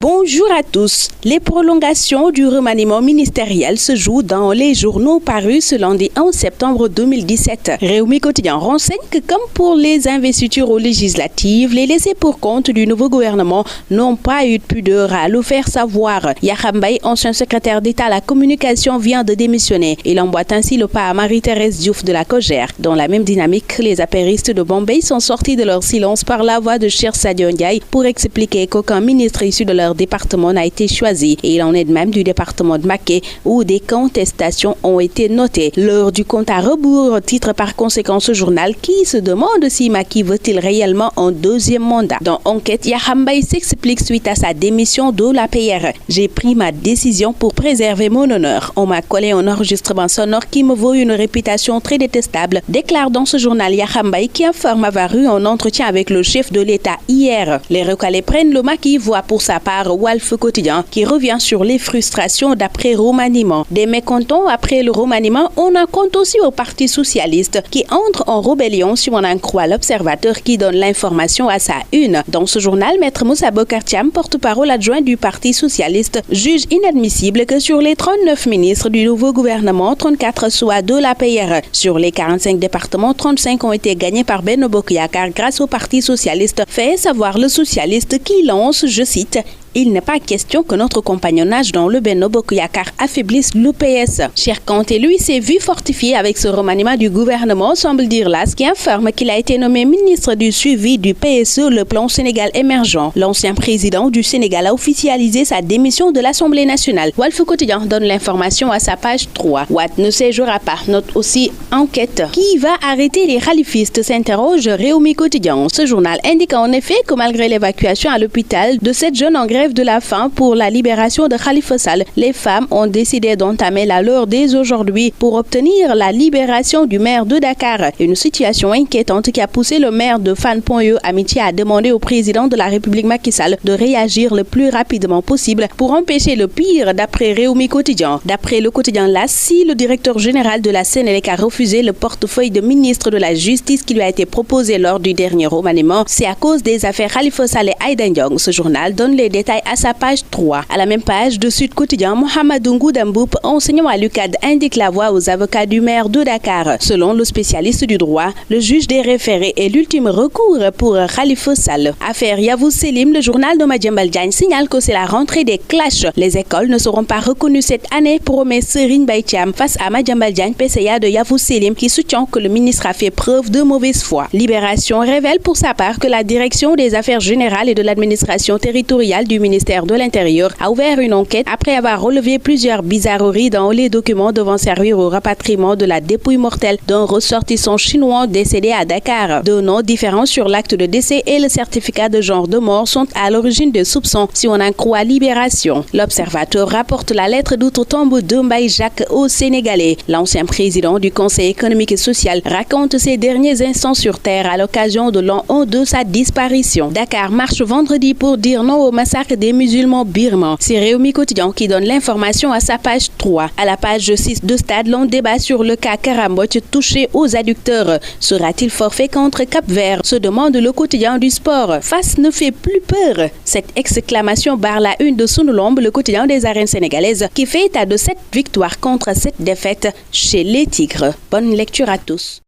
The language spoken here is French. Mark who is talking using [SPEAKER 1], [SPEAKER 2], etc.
[SPEAKER 1] Bonjour à tous. Les prolongations du remaniement ministériel se jouent dans les journaux parus ce lundi 11 septembre 2017. Réumi Quotidien renseigne que comme pour les investitures aux législatives, les laissés pour compte du nouveau gouvernement n'ont pas eu de pudeur à le faire savoir. Yakham Mbaye, ancien secrétaire d'État à la communication, vient de démissionner. Il emboîte ainsi le pas à Marie-Thérèse Diouf de la Cogère. Dans la même dynamique, les apéristes de Bombay sont sortis de leur silence par la voix de Cheikh Sadio Ndiaye pour expliquer qu'aucun ministre issu de leur département n'a été choisi. Et il en est de même du département de Maké où des contestations ont été notées. L'heure du compte à rebours titre par conséquent ce journal qui se demande si Macky veut-il réellement un deuxième mandat. Dans Enquête, Yakham Mbaye s'explique suite à sa démission de l'APR. J'ai pris ma décision pour préserver mon honneur. On m'a collé un enregistrement sonore qui me vaut une réputation très détestable, déclare dans ce journal Yakham Mbaye qui informe avoir eu un entretien avec le chef de l'État hier. Les recalés prennent le Macky, voit pour sa part Walf Quotidien qui revient sur les frustrations d'après remaniement. Des mécontents après le remaniement, on en compte aussi au Parti socialiste qui entre en rébellion si on en croit l'Observateur qui donne l'information à sa une. Dans ce journal, Maître Moussa Bocar Thiam, porte-parole adjoint du Parti socialiste, juge inadmissible que sur les 39 ministres du nouveau gouvernement, 34 soient de l'APR. Sur les 45 départements, 35 ont été gagnés par Benno Bokk Yakaar grâce au Parti socialiste, fait savoir le socialiste qui lance, je cite, il n'est pas question que notre compagnonnage dans le Benno Bokk Yakaar affaiblisse l'UPS. Cheikh Kanté, lui, s'est vu fortifié avec ce remaniement du gouvernement, semble dire l'AS, qui informe qu'il a été nommé ministre du suivi du PSE, le plan Sénégal émergent. L'ancien président du Sénégal a officialisé sa démission de l'Assemblée nationale. Walf Quotidien donne l'information à sa page 3. Watt ne séjournera pas, note aussi Enquête. Qui va arrêter les khalifistes, s'interroge Réumi Quotidien. Ce journal indique en effet que malgré l'évacuation à l'hôpital de cette jeune en grève de la faim pour la libération de Khalifa Sall, les femmes ont décidé d'entamer la leur dès aujourd'hui pour obtenir la libération du maire de Dakar. Une situation inquiétante qui a poussé le maire de Fann Point E, Amitié, à demander au président de la République Macky Sall de réagir le plus rapidement possible pour empêcher le pire, d'après Réumi Quotidien. D'après le quotidien LAS, si le directeur général de la Sénélec a refusé le portefeuille de ministre de la Justice qui lui a été proposé lors du dernier remaniement, c'est à cause des affaires Khalifa Sall et Aïda Ndiong. Ce journal donne les détails à sa page 3. À la même page de Sud Quotidien, Mohamedou Ngouda Mboup, enseignant à l'UCAD, indique la voix aux avocats du maire de Dakar. Selon le spécialiste du droit, le juge des référés est l'ultime recours pour Khalifa Sall. Affaire Yavuz Selim, le journal de Madiambal Diagne signale que c'est la rentrée des clashs. Les écoles ne seront pas reconnues cette année, promet Serigne Mbaye Thiam face à Madiambal Diagne, PCA de Yavuz Selim, qui soutient que le ministre a fait preuve de mauvaise foi. Libération révèle pour sa part que la direction des affaires générales et de l'administration territoriale du ministère de l'Intérieur a ouvert une enquête après avoir relevé plusieurs bizarreries dans les documents devant servir au rapatriement de la dépouille mortelle d'un ressortissant chinois décédé à Dakar. Deux noms différents sur l'acte de décès et le certificat de genre de mort sont à l'origine de soupçons si on en croit Libération. L'Observateur rapporte la lettre d'outre-tombe de Mbaye Jacques au Sénégalais. L'ancien président du Conseil économique et social raconte ses derniers instants sur terre à l'occasion de l'an 1 de sa disparition. Dakar marche vendredi pour dire non au massacre des musulmans birmans. C'est Réumi Quotidien qui donne l'information à sa page 3. À la page 6 de Stade, l'on débat sur le cas Karamboch touché aux adducteurs. Sera-t-il forfait contre Cap-Vert? Se demande le quotidien du sport. Face ne fait plus peur. Cette exclamation barre la une de Sunulombe, le quotidien des arènes sénégalaises, qui fait état de 7 victoires contre 7 défaites chez les Tigres. Bonne lecture à tous.